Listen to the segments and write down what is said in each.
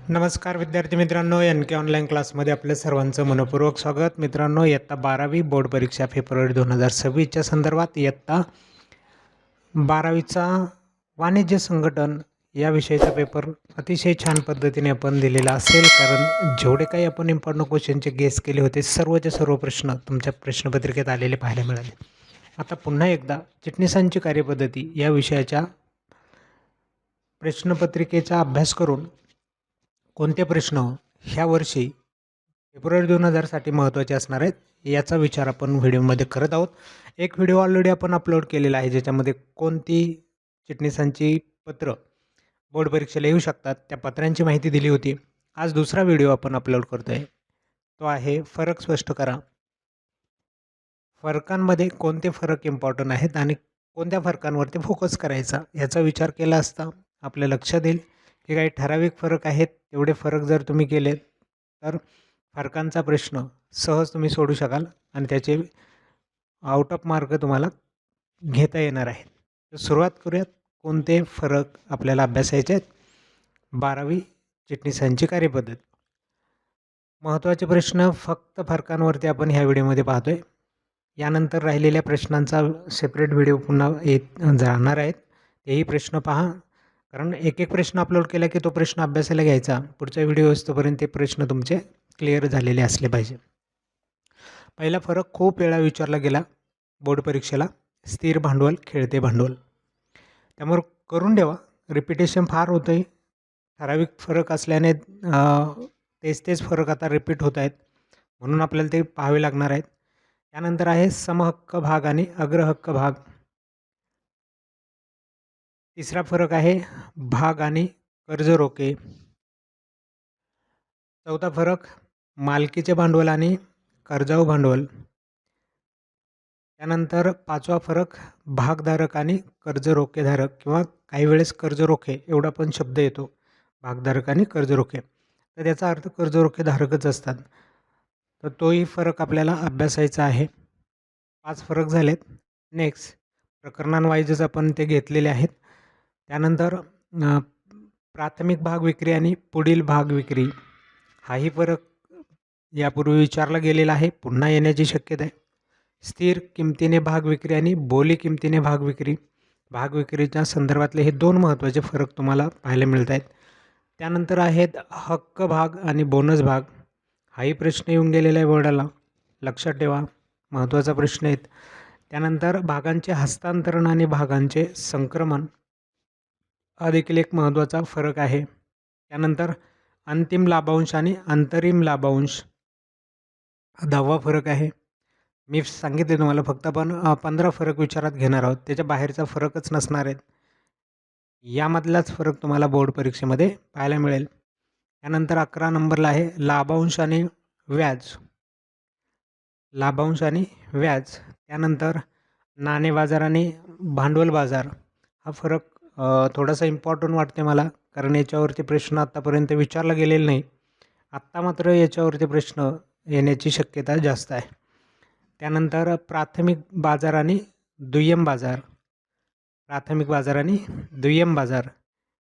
नमस्कार विद्यार्थी मित्रांनो, एन के ऑनलाईन क्लासमध्ये आपल्या सर्वांचं मनपूर्वक स्वागत. मित्रांनो, इयत्ता 12वी बोर्ड परीक्षा फेब्रुवारी 2026च्या संदर्भात इयत्ता 12वीचा वाणिज्य संघटन या विषयाचा पेपर अतिशय छान पद्धतीने आपण दिलेला असेल, कारण जेवढे काही आपण इम्पॉर्टंट क्वेश्चनचे गेस केले होते सर्वचे सर्व प्रश्न तुमच्या प्रश्नपत्रिकेत आलेले पाहायला मिळाले. आता पुन्हा एकदा चिटणीसांची कार्यपद्धती या विषयाच्या प्रश्नपत्रिकेचा अभ्यास करून कोणते प्रश्न ह्या वर्षी फेब्रुवारी 2000साठी महत्त्वाचे असणार आहेत याचा विचार आपण व्हिडिओमध्ये करत आहोत. एक व्हिडिओ ऑलरेडी आपण अपलोड केलेला आहे, ज्याच्यामध्ये कोणती चिटणीसांची पत्र बोर्ड परीक्षेला येऊ शकतात त्या पत्रांची माहिती दिली होती. आज दुसरा व्हिडिओ आपण अपलोड करतो आहे, तो आहे फरक स्पष्ट करा. फरकांमध्ये कोणते फरक इम्पॉर्टंट आहेत आणि कोणत्या फरकांवरती फोकस करायचा याचा विचार केला असता आपल्या लक्षात येईल की काही ठराविक फरक आहेत. तेवढे फरक जर तुम्ही केले तर फरकांचा प्रश्न सहज तुम्ही सोडू शकाल आणि त्याचे आउट ऑफ मार्क तुम्हाला घेता येणार आहेत. तर सुरुवात करूयात. कोणते फरक आपल्याला अभ्यासायचे आहेत? 12वी चिटणीसांची कार्यपद्धत. महत्त्वाचे प्रश्न फक्त फरकांवरती आपण ह्या व्हिडिओमध्ये पाहतो आहे. यानंतर राहिलेल्या प्रश्नांचा सेपरेट व्हिडिओ पुन्हा जाणार आहेत, तेही प्रश्न पहा, कारण एक एक प्रश्न अपलोड केला की तो प्रश्न अभ्यासाला घ्यायचा. पुढचा व्हिडिओ असतोपर्यंत ते प्रश्न तुमचे क्लिअर झालेले असले पाहिजे. पहिला फरक खूप वेळा विचारला गेला बोर्ड परीक्षेला, स्थिर भांडवल खेळते भांडवल. त्यामुळे करून ठेवा, रिपिटेशन फार होतं आहे. ठराविक फरक असल्याने तेच फरक आता रिपीट होत आहेत, म्हणून आपल्याला ते पाहावे लागणार आहेत. त्यानंतर आहे समहक्क भाग आणि अग्रहक्क भाग. तिसरा फरक आहे भाग आणि कर्ज रोखे. चौथा फरक मालकीचे भांडवल आणि कर्जाऊ भांडवल. त्यानंतर पाचवा फरक भागधारक आणि कर्ज रोखेधारक, किंवा काही वेळेस कर्ज रोखे एवढा पण शब्द येतो, भागधारक आणि कर्ज रोखे, तर त्याचा अर्थ कर्ज रोखेधारकच असतात. तर तोही फरक आपल्याला अभ्यासायचा आहे. 5 फरक झालेत. नेक्स्ट प्रकरणांवाईजच आपण ते घेतलेले आहेत. त्यानंतर प्राथमिक भाग विक्री आणि पुढील भाग विक्री, हाही फरक यापूर्वी विचारला गेलेला आहे, पुन्हा येण्याची शक्यता आहे. स्थिर किमतीने भाग विक्री आणि बोली किमतीने भाग विक्री, भाग विक्रीच्या संदर्भातले हे 2 महत्त्वाचे फरक तुम्हाला पाहायला मिळत आहेत. त्यानंतर आहेत हक्क भाग आणि बोनस भाग, हाही प्रश्न येऊन गेलेला आहे बोर्डाला, लक्षात ठेवा, महत्त्वाचा प्रश्न आहेत. त्यानंतर भागांचे हस्तांतरण आणि भागांचे संक्रमण हा देखील एक महत्त्वाचा फरक आहे. त्यानंतर अंतिम लाभांश आणि अंतरिम लाभांश हा 10वा फरक आहे. मी सांगितले तुम्हाला फक्त आपण 15 फरक विचारात घेणार आहोत, त्याच्या बाहेरचा फरकच नसणार आहेत. यामधलाच फरक तुम्हाला बोर्ड परीक्षेमध्ये पाहायला मिळेल. त्यानंतर 11 नंबरला आहे लाभांश आणि व्याज. लाभांश आणि व्याज. त्यानंतर नाणे बाजार आणि भांडवल बाजार, हा फरक थोडासा इम्पॉर्टंट वाटते मला, कारण याच्यावरती प्रश्न आत्तापर्यंत विचारला गेलेला नाही. आत्ता मात्र याच्यावरती प्रश्न येण्याची शक्यता जास्त आहे. त्यानंतर प्राथमिक बाजार आणि दुय्यम बाजार. प्राथमिक बाजार आणि दुय्यम बाजार.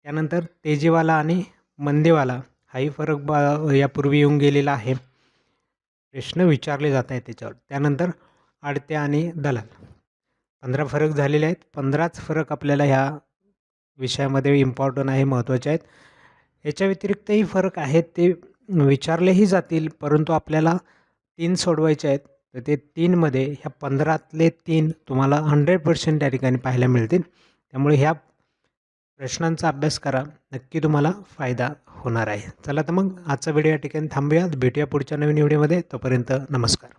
त्यानंतर तेजीवाला आणि मंदीवाला, हाही फरक यापूर्वी येऊन गेलेला आहे, प्रश्न विचारले जात आहेत त्याच्यावर. त्यानंतर आडत्या आणि दलाल. 15 फरक झालेले आहेत. 15च फरक आपल्याला ह्या विषयामध्ये इम्पॉर्टंट आहे, महत्त्वाचे आहेत. याच्या व्यतिरिक्तही फरक आहेत, ते विचारलेही जातील, परंतु आपल्याला 3 सोडवायचे आहेत. तर ते 3मध्ये ह्या 15तले 3 तुम्हाला 100% त्या ठिकाणी पाहायला मिळतील. त्यामुळे ह्या प्रश्नांचा अभ्यास करा, नक्की तुम्हाला फायदा होणार आहे. चला तर मग आजचा व्हिडिओ या ठिकाणी थांबूया. भेटूया पुढच्या नवीन व्हिडिओमध्ये. तोपर्यंत नमस्कार.